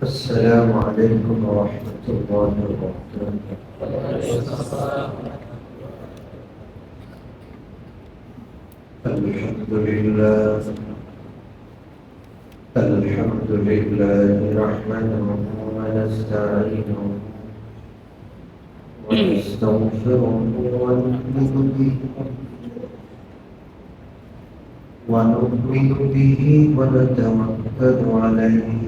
السلام عليكم ورحمة الله وبركاته. الحمد لله الحمد لله نحمده ونستعينه ونستغفره ونؤمن به ونتوكل عليه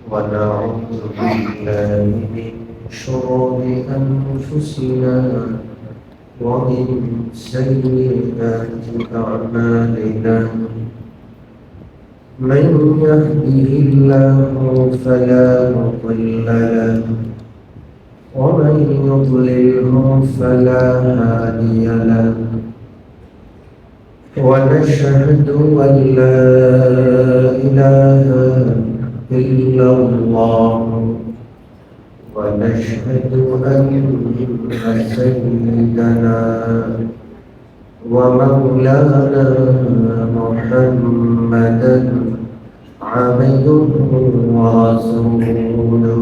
ونعوذ بالله من شرور أنفسنا ومن سيئات أعمالنا. من يهده الله فلا مضل له ومن يضلله فلا هادي له. ونشهد أن لا إله إلا الله ونشهد أن سيدنا ومولانا محمدا عبده ورسوله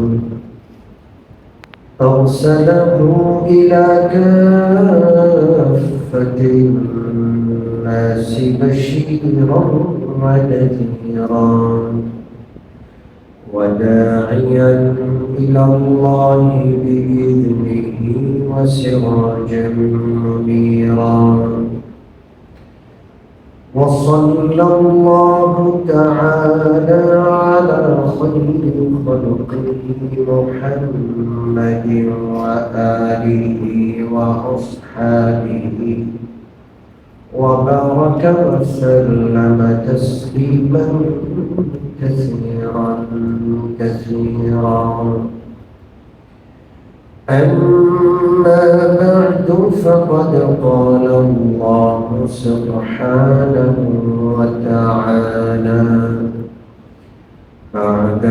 أرسله إلى كافة الناس بشيرا ونذيرا وداعيا إلى الله بإذنه وسراجا منيرا. وصلى الله تعالى على خير خلقه محمد وآله وأصحابه وبارك وسلم تسليما كثيرا كثيرا. أما بعد فقد قال الله سبحانه وتعالى بعد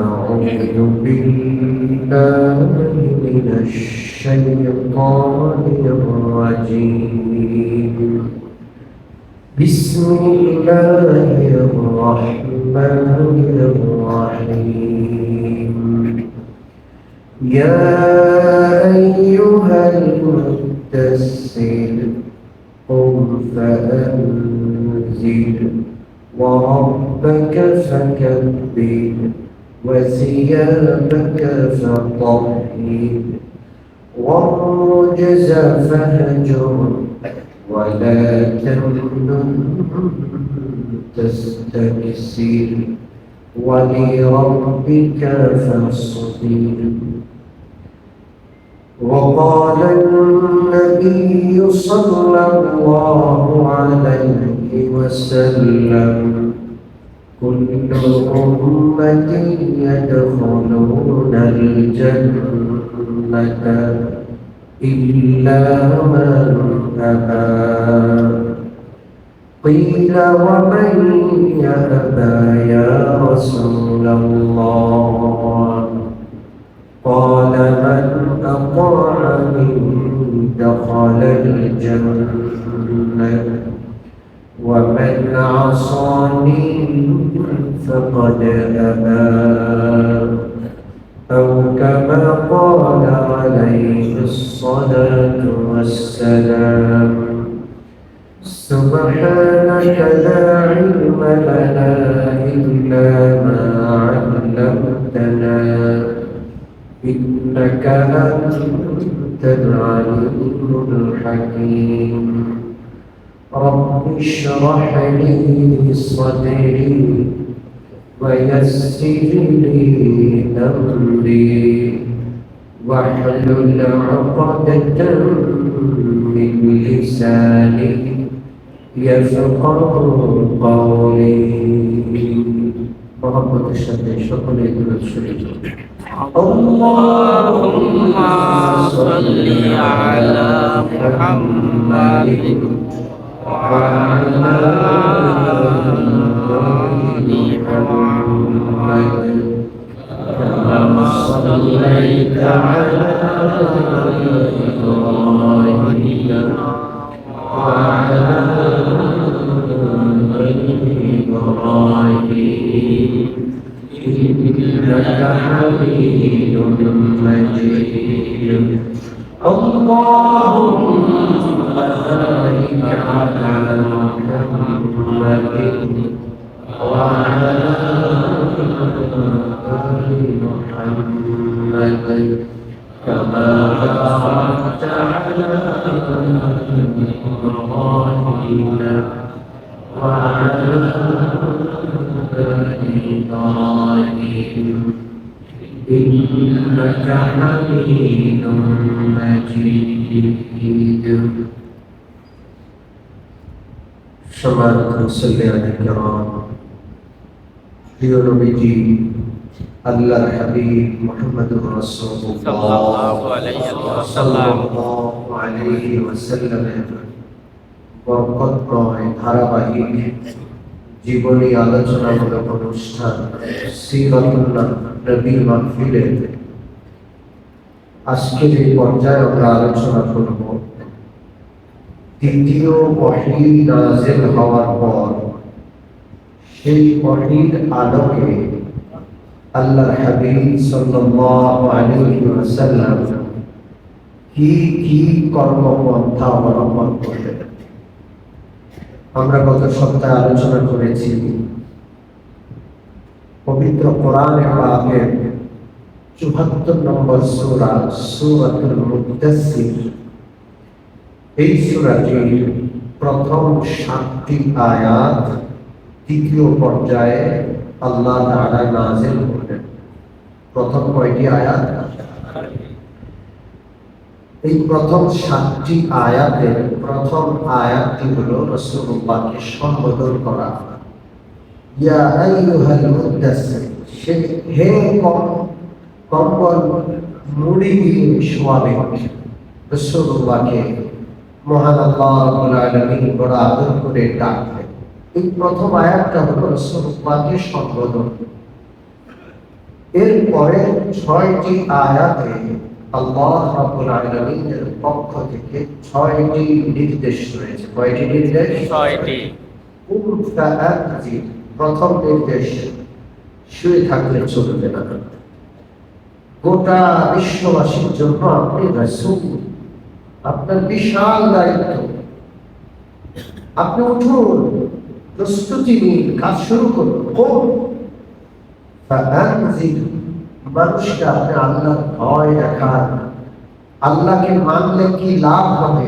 أعوذ بالله من الشيطان الرجيم. بسم الله الرحمن الرحيم. يا أيها المدثر قم فأنذر وربك فكبر وثيابك فطهر والرجز فاهجر ولا تمنن تستكثر ولربك فاصبر. وقال النبي صلى الله عليه وسلم كل أمتي يدخلون الجنة إلا من أبى. قيل ومن يأبى يا رسول الله؟ قال من أطاعني دخل الجنة ومن عصاني فقد أبى. أو كما قال عليه الصلاة والسلام. سبحانك لا علم لنا إلا ما علمتنا إنك أنت العليم الحكيم. رب اشرح لي صدري ويسر لي أمري واحلل عقدة من لساني يفقه قولي. محبة الشهد شكرا لله. اللهم صل على محمد وعلى آل محمد كما صليت على إبراهيم وعلى آل إبراهيم حميد مجيد اللهم بارك على محمد وعلى آل محمد كما باركت على إبراهيم وعلى آل إبراهيم إنك حميد مجيد সম্মানিত মুসল্লিয়ানে কিরাম, প্রিয় নবীজি আল্লাহর হাবিব মুহাম্মদুর রাসূলুল্লাহ সাল্লাল্লাহু আলাইহি ওয়াসাল্লামের বরকতময় ধারাবাহিক জীবনী আলোচনামূলক অনুষ্ঠান সিরাতুন নবী মাহফিলে আজকের এই পর্যায়ে আমরা আলোচনা করব দ্বিতীয় ওহী নাযিল হওয়ার পর সেই ওহীর আলোকে আল্লাহর হাবিব সাল্লাল্লাহু আলাইহি ওয়াসাল্লাম কি কি কর্মপন্থা অবলম্বন করলেন। আমরা গত সপ্তাহে আলোচনা করেছি পবিত্র কোরআনে পাকের ৭৪ নম্বর সূরা সূরাতুল মুদ্দাসসির। এই সূরাটির প্রথম ৭টি আয়াত দ্বিতীয় পর্যায়ে আল্লাহ তাআলা নাযিল করলেন। প্রথম কয়টি আয়াত? এই প্রথম 7টি আয়াতের প্রথম আয়াতটি হলো রাসূলুল্লাহকে সম্বোধন করা, ইয়া আইয়ুহাল মুদ্দাসসির, হে কম্বল মুড়ি দিয়ে শোয়াবে। রাসূলুল্লাহকে মহান আল্লাহ রাব্বুল আলামিন বড় আদর করে ডাকলেন। এই প্রথম আয়াতটা হলো রাসূলুল্লাহকে সম্বোধন। এরপরে 6টি আয়াতে আল্লাহ রাব্বুল আলামিনের পক্ষ থেকে 6টি নির্দেশ রয়েছে। কয়টি নির্দেশ? 6টি। প্রথম নির্দেশ, শুয়ে থাকলে চলবে না। গোটা বিশ্ববাসীর জন্য আপনি রাসূল, আপনার বিশাল দায়িত্ব। আপনি উঠুন, প্রস্তুতি নিন, কাজ শুরু করুন। মানুষকে আপনি আল্লাহর ভয় দেখান, আল্লাহকে মানলে কি লাভ হবে,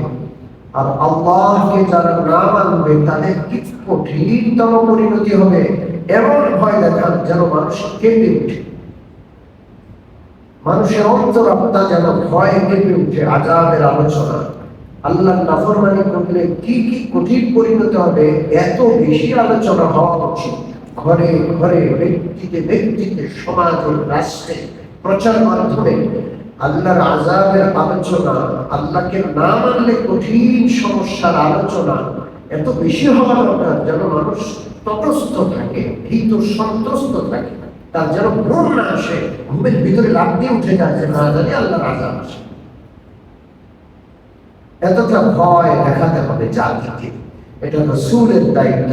আর আল্লাহকে যারা না মানবে তাদের কি কঠিনতম পরিণতি হবে, এমন ভয় দেখান যেন মানুষ কেঁপে উঠে, মানুষের অন্তরাত্মা যেন ভয় কেঁপে উঠে। আযাবের আলোচনা, আল্লাহর নাফরমানি করলে কি কি কঠিন পরিণতি হবে, এত বেশি আলোচনা হওয়া উচিত। ঘরে ঘরে, ব্যক্তিতে ব্যক্তিতে, সমাজে, রাষ্ট্রে, প্রচার মাধ্যমে আল্লাহর আযাবের আলোচনা, আল্লাহকে না মানলে কঠিন সমস্যার আলোচনা এত বেশি হওয়া দরকার যেন মানুষ তটস্থ থাকে, ভীত সন্ত্রস্ত থাকে, তার যেন ঘুম না আসে, ঘুমের ভিতরে লাফ দিয়ে উঠে যায় যে না জানি আল্লাহর আযাব আসে। এতটা ভয় দেখাতে হবে জাতিকে। এটা রাসূলের দায়িত্ব।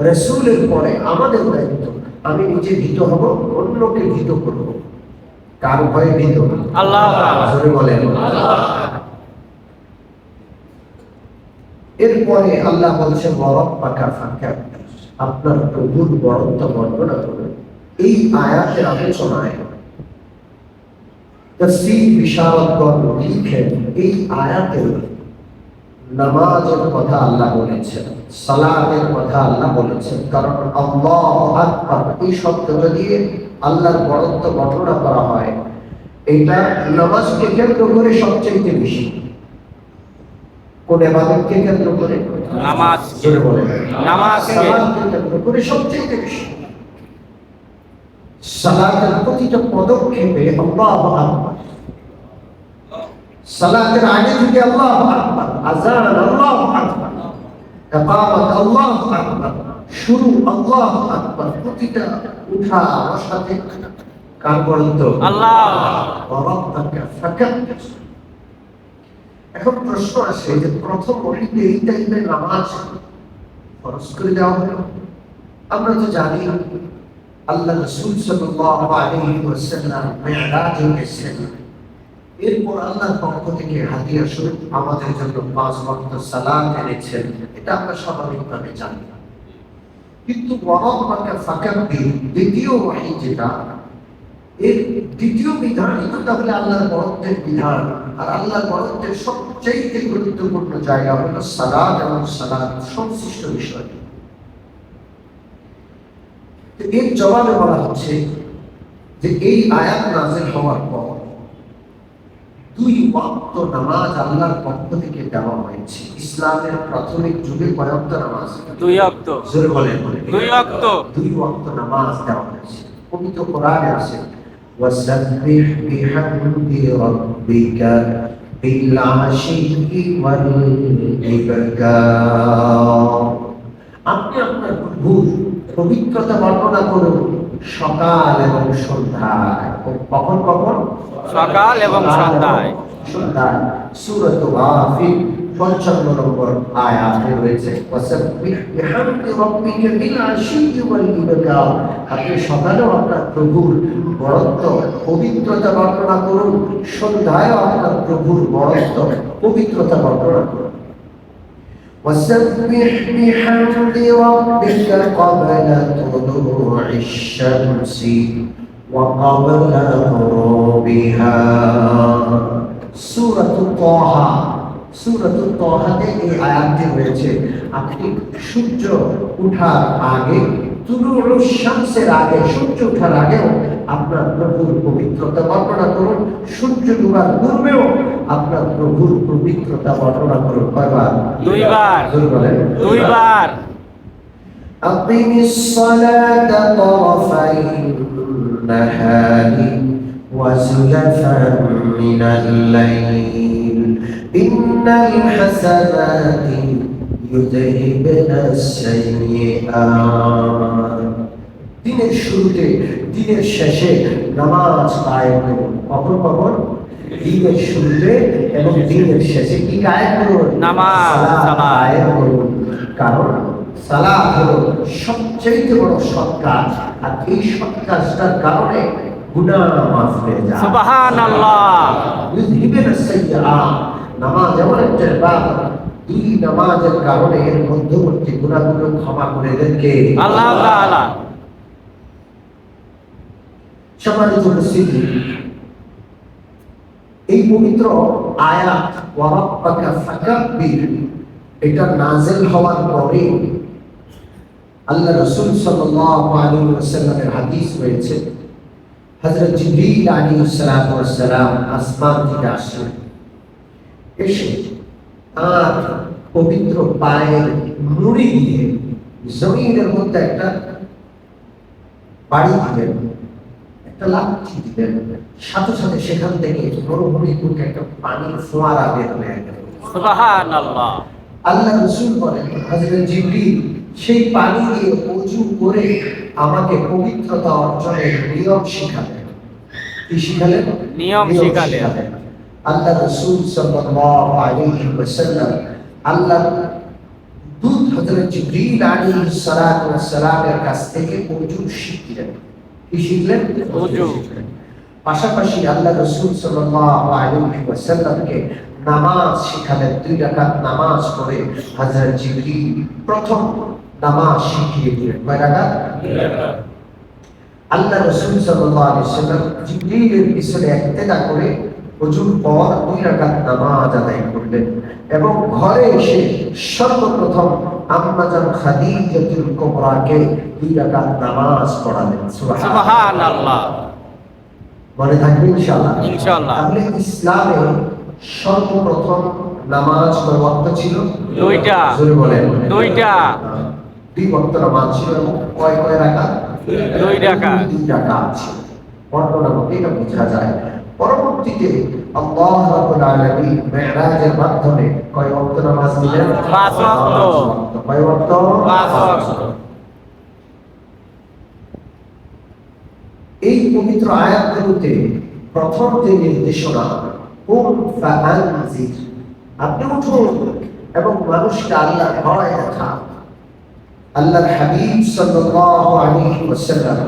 রাসূলের পরে আমাদের দায়িত্ব, আমি নিজে ভীত হব, অন্যকে ভীত করব। কার ভয়ে ভীত? আল্লাহ। জোরে বলেন আল্লাহ। এরপরে আল্লাহ বলছেন ওয়ারাব্বাকা ফাকাব্বির, আপনার প্রভুর বড়ত্ব বর্ণনা করুন। এই আয়াতের আলোচনায় তাফসীর বিশারদগণ লিখেন, এই আয়াতে নামাজের কথা আল্লাহ বলেছেন, সালাতের কথা আল্লাহ বলেছেন। কারণ আল্লাহু আকবার এই শব্দটা দিয়ে আল্লাহর বড়ত্ব বর্ণনা করা হয়। এটা নামাজকে কেন্দ্র করে সবচেয়ে বেশি। কোন ইবাদতকে কেন্দ্র করে? নামাজ। জোরে বলেন নামাজকে কেন্দ্র করে সবচেয়ে বেশি। সালাতের প্রতিটা পদক্ষেপে আল্লাহু আকবার, সালাতের আগে থেকে আল্লাহু আকবার, আযান আল্লাহু আকবার, ইকামত আল্লাহু আকবার, শুরু আল্লাহু আকবার, প্রতিটা উঠা বসাতে কার বরত্ব? আল্লাহ। ওয়ারাব্বাকা ফাকাব্বির। এখন প্রশ্ন আসে যে প্রথম ওহীতে এই টাইমে নামাজ ফরজ করে দেওয়া হলো। আমরা তো জানি আল্লাহ রাসূল সাল্লাল্লাহু আলাইহি ওয়াসাল্লাম মিরাজে গেছেন। এরপর আল্লাহর পক্ষ থেকে হাদিয়া স্বরূপ আমাদের জন্য 5 ওয়াক্ত সালাত এনেছেন। এটা আমরা স্বাভাবিকভাবে জানি। কিন্তু ওয়ারাব্বাকা ফাকাব্বির দ্বিতীয় ওহী যেটা, এর দ্বিতীয় বিধান এটা তাহলে আল্লাহর বরত্বের বিধান। আর আল্লাহর বরত্বের সবচেয়ে গুরুত্বপূর্ণ জায়গা হলো সালাত এবং সালাত সংশ্লিষ্ট বিষয়। এর জবাবে বলা হচ্ছে যে এই আয়াত নাযিল হওয়ার পর 2 ওয়াক্ত নামাজ আল্লাহর পক্ষ থেকে দেওয়া হয়েছে। ইসলামের প্রাথমিক যুগে কয় ওয়াক্ত নামাজ? 2 ওয়াক্ত। জোরে বলেন। 2 ওয়াক্ত। 2 ওয়াক্ত নামাজ দেওয়া হয়েছে। পবিত্র কোরআনে আছে ওয়াসাব্বিহ বিহামদি রাব্বিকা বিল আশিয়্যি ওয়াল ইবকার। আপনি আপনার প্রভুর পবিত্রতা বর্ণনা করুন সকাল এবং সন্ধ্যায়। কখন কখন? সকাল এবং সন্ধ্যায়। সন্ধ্যায়। সূরা গাফির 55 নম্বর আয়াতে রয়েছে ওয়াসাব্বিহ বিহামদি রাব্বিকা বিল আশিয়্যি ওয়াল ইবকার। আপনি সকালেও আপনার প্রভুর বরত্ব পবিত্রতা বর্ণনা করুন, সন্ধ্যায়ও আপনার প্রভুর বরত্ব পবিত্রতা বর্ণনা করুন। وسبح بحمد ربك قبل طلوع الشمس وقبل غروبها سورة طه সূরাত তাহাতে এই আয়াতটি রয়েছে আপনি সূর্য ওঠার আগে তুলুউশ শামসের আগে সূর্য ওঠার আগেও আপনার প্রভুর পবিত্রতা বর্ণনা করুন, সূর্য ডুবার পূর্বেও আপনার প্রভুর পবিত্রতা বর্ণনা করুন। কয়বার? 2 বার। বলেন 2 বার। আকিমিস সালাতা তারাফাইন নাহারি ওয়া সুলাফান মিনাল লাইল ইন্নাল হাসানাতি ইউযহিবনাস সাইয়্যাত। দিনের শুরুতে দিনের শেষে নামাজ কায়েম করুন। কখন কখন? দিনের শুরুতে এবং দিনের শেষে কি কায়েম করুন? নামাজ কায়েম করুন। কারণ সালাত হলো সবচেয়ে বড় সৎ কাজ, আর এই সৎ কাজটার কারণে গুনাহ মাফ হয়ে যায়। সুবহানাল্লাহ। ইউযহিবনাস সাইয়্যাত। নামাজ এমন একটা ইবাদত, এই নামাজের কারণে এর মধ্যবর্তী গুনাহগুলো ক্ষমা করে দেন কে? আল্লাহ তাআলা। সম্মানিত উপস্থিতি, এই পবিত্র আয়াত ওয়ারাব্বাকা ফাকাব্বির এটা নাযিল হওয়ার পরে আল্লাহ রাসূল সাল্লাল্লাহু আলাইহি ওয়াসাল্লামের হাদিস রয়েছে হযরত জিবরীল আলাইহিস সালাতু ওয়াস সালাম আসমান থেকে আসেন, এসে তার পবিত্র পায়ের নুড়ি দিয়ে জমিনের মধ্যে একটা বাড়ি দিলেন, একটা লাঠি দিলেন, সাথে সাথে সেখান থেকে মরুভূমির বুকে একটা পানির ফোয়ারা বের হয়ে গেল। সুবহানাল্লাহ। আল্লাহ রাসূল বলেন হযরত জিবরীল সেই পানি দিয়ে ওযু করে আমাকে পবিত্রতা অর্জনের নিয়ম শিখালেন। কি শিখালেন? নিয়ম শিখালেন। আল্লাহ রাসূল সাল্লাল্লাহু আলাইহি ওয়াসাল্লাম আল্লাহ দূত হযরত জিবরীল আলাইহিস সালাতু ওয়াস সালামের কাছ থেকে ওযু শিখলেন। কি শিখলেন? ওযু। পাশাপাশি আল্লাহ রাসূল সাল্লাল্লাহু আলাইহি ওয়াসাল্লামকে নামাজ শিখালেন। 2 রাকাত নামাজ পড়ে হযরত জিবরীল প্রথম নামাজ শিখিয়ে দিলেন। কয় রাকাত? 2 রাকাত। আল্লাহ রাসূল সাল্লাল্লাহু আলাইহি ওয়াসাল্লাম জিবরীলের পিছনে ইক্তেদা করে ওযুর পর 2 রাকাত নামাজ আদায় করলেন এবং ঘরে এসে সর্বপ্রথম আম্মা জান খাদিজাতুল কুবরাকে 2 রাকাত নামাজ পড়ালেন। সুবহানাল্লাহ। মনে থাকবে ইনশাআল্লাহ। ইনশাআল্লাহ। তাহলে ইসলামে সর্বপ্রথম নামাজ কয় ওয়াক্ত ছিল? 2টা। জোরে বলেন। 2টা। 2 ওয়াক্ত নামাজ ছিল এবং কয় রাকাত? 2 রাকাত। 2 রাকাত ছিল। বর্ণনা মতে এটা বোঝা যায়। পরবর্তীতে আল্লাহ রাব্বুল আলামিন মিরাজের মাধ্যমে কয় ওয়াক্ত নামাজ দিলেন? 5 ওয়াক্ত। কয় ওয়াক্ত? 5 ওয়াক্ত। এই পবিত্র আয়াতগুলোতে প্রথম যে নির্দেশনা কুম ফাআনজির, আপনি উঠুন এবং মানুষকে আল্লাহর ভয় দেখান। আল্লাহর হাবিব সাল্লাল্লাহু আলাইহি ওয়াসাল্লাম